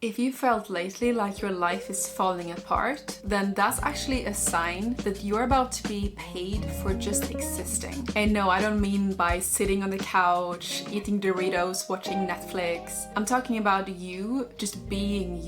If you felt lately like your life is falling apart, then that's actually a sign that you're about to be paid for just existing. And no, I don't mean by sitting on the couch, eating Doritos, watching Netflix. I'm talking about you just being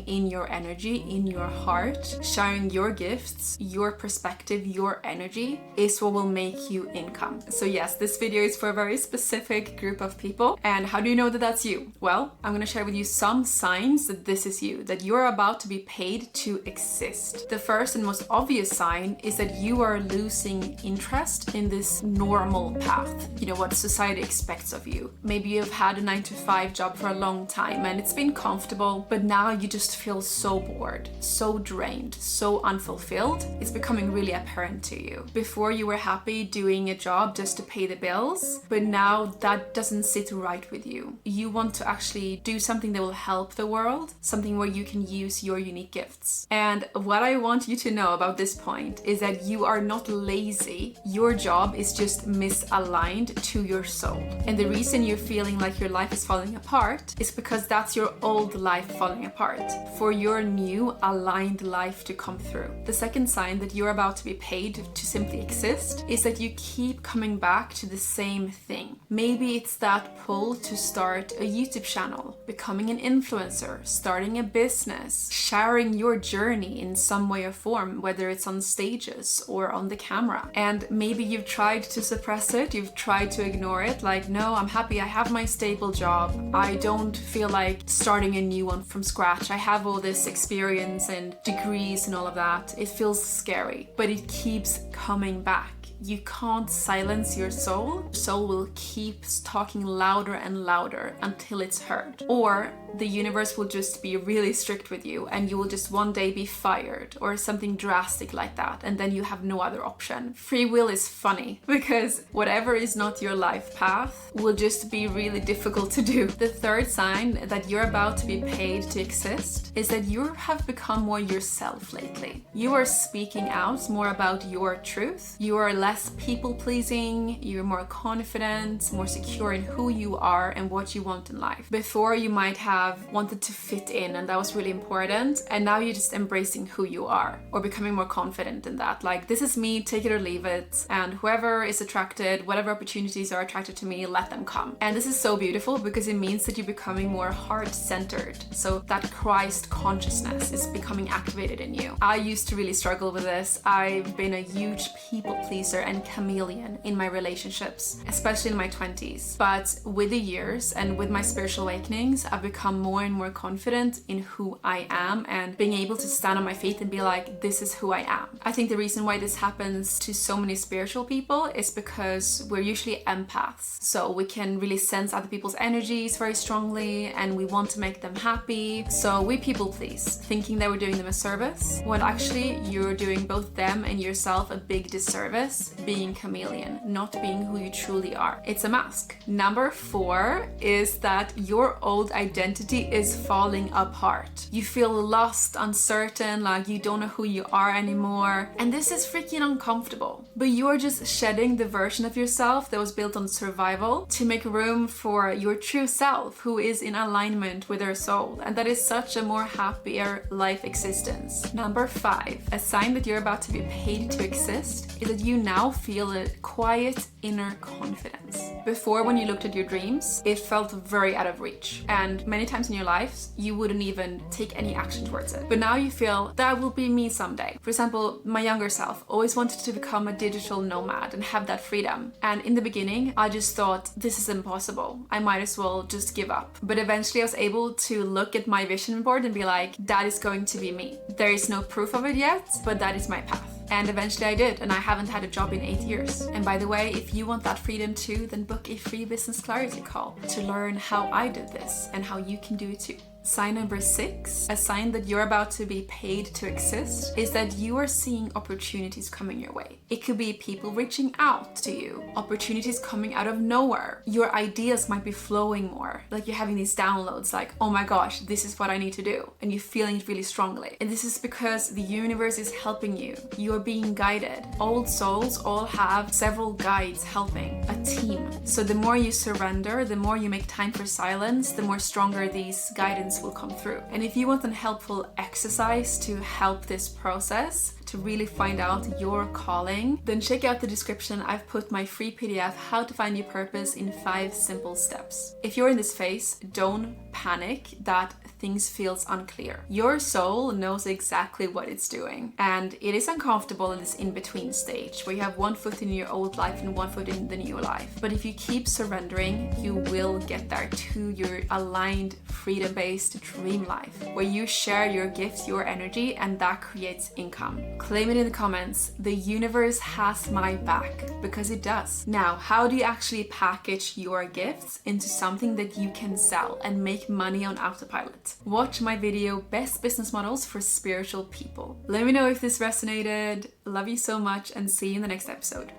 in your energy, in your heart, sharing your gifts, your perspective, your energy is what will make you income. So yes, this video is for a very specific group of people. And how do you know that that's you? Well, I'm gonna share with you some signs that this is you, that you're about to be paid to exist. The first and most obvious sign is that you are losing interest in this normal path. You know, what society expects of you. Maybe you've had a 9-to-5 job for a long time and it's been comfortable, but now you just feel so bored, so drained, so unfulfilled. It's becoming really apparent to you. Before you were happy doing a job just to pay the bills, but now that doesn't sit right with you. You want to actually do something that will help the world, something where you can use your unique gifts. And what I want you to know about this point is that you are not lazy. Your job is just misaligned to your soul. And the reason you're feeling like your life is falling apart is because that's your old life falling apart for your new aligned life to come through. The second sign that you're about to be paid to simply exist is that you keep coming back to the same thing. Maybe it's that pull to start a YouTube channel, becoming an influencer, starting a business, sharing your journey in some way or form, whether it's on stages or on the camera. And maybe you've tried to suppress it, you've tried to ignore it, like, no, I'm happy, I have my stable job, I don't feel like starting a new one from scratch, I have all this experience and degrees and all of that. It feels scary, but it keeps coming back. You can't silence your soul. Soul will keep talking louder and louder until it's heard. Or the universe will just be really strict with you and you will just one day be fired or something drastic like that, and then you have no other option. Free will is funny because whatever is not your life path will just be really difficult to do. The third sign that you're about to be paid to exist is that you have become more yourself lately. You are speaking out more about your truth. You are less people-pleasing, you're more confident, more secure in who you are and what you want in life. Before you might have wanted to fit in and that was really important, and now you're just embracing who you are or becoming more confident in that. Like, this is me, take it or leave it, and whoever is attracted, whatever opportunities are attracted to me, let them come. And this is so beautiful because it means that you're becoming more heart-centered. So that Christ consciousness is becoming activated in you. I used to really struggle with this. I've been a huge people pleaser and chameleon in my relationships, especially in my 20s. But with the years and with my spiritual awakenings, I've become more and more confident in who I am and being able to stand on my feet and be like, this is who I am. I think the reason why this happens to so many spiritual people is because we're usually empaths. So we can really sense other people's energies very strongly and we want to make them happy. So we people please, thinking that we're doing them a service, when actually you're doing both them and yourself a big disservice being chameleon, not being who you truly are. It's a mask. Number 4 is that your old identity is falling apart. You feel lost, uncertain, like you don't know who you are anymore. And this is freaking uncomfortable. But you are just shedding the version of yourself that was built on survival to make room for your true self, who is in alignment with their soul. And that is such a more happier life existence. Number 5, a sign that you're about to be paid to exist is that you now feel a quiet inner confidence. Before, when you looked at your dreams, it felt very out of reach. And many times in your life, you wouldn't even take any action towards it. But now you feel that will be me someday. For example, my younger self always wanted to become a digital nomad and have that freedom. And in the beginning, I just thought, this is impossible. I might as well just give up. But eventually I was able to look at my vision board and be like, that is going to be me. There is no proof of it yet, but that is my path. And eventually I did, and I haven't had a job in 8 years. And by the way, if you want that freedom too, then book a free business clarity call to learn how I did this and how you can do it too. Sign number 6, a sign that you're about to be paid to exist, is that you are seeing opportunities coming your way. It could be people reaching out to you, opportunities coming out of nowhere. Your ideas might be flowing more, like you're having these downloads like, oh my gosh, this is what I need to do, and you're feeling it really strongly. And this is because the universe is helping you. You are being guided. Old souls all have several guides helping, a team. So the more you surrender, the more you make time for silence, the more stronger these guidance abundance will come through. And if you want a helpful exercise to help this process, to really find out your calling, then check out the description. I've put my free PDF, How to Find Your Purpose in 5 Simple Steps. If you're in this phase, don't panic that things feels unclear. Your soul knows exactly what it's doing, and it is uncomfortable in this in-between stage where you have one foot in your old life and one foot in the new life. But if you keep surrendering, you will get there to your aligned, freedom-based dream life, where you share your gifts, your energy, and that creates income. Claim it in the comments. The universe has my back, because it does. Now, how do you actually package your gifts into something that you can sell and make money on autopilot? Watch my video, Best Business Models for Spiritual People. Let me know if this resonated. Love you so much, and see you in the next episode.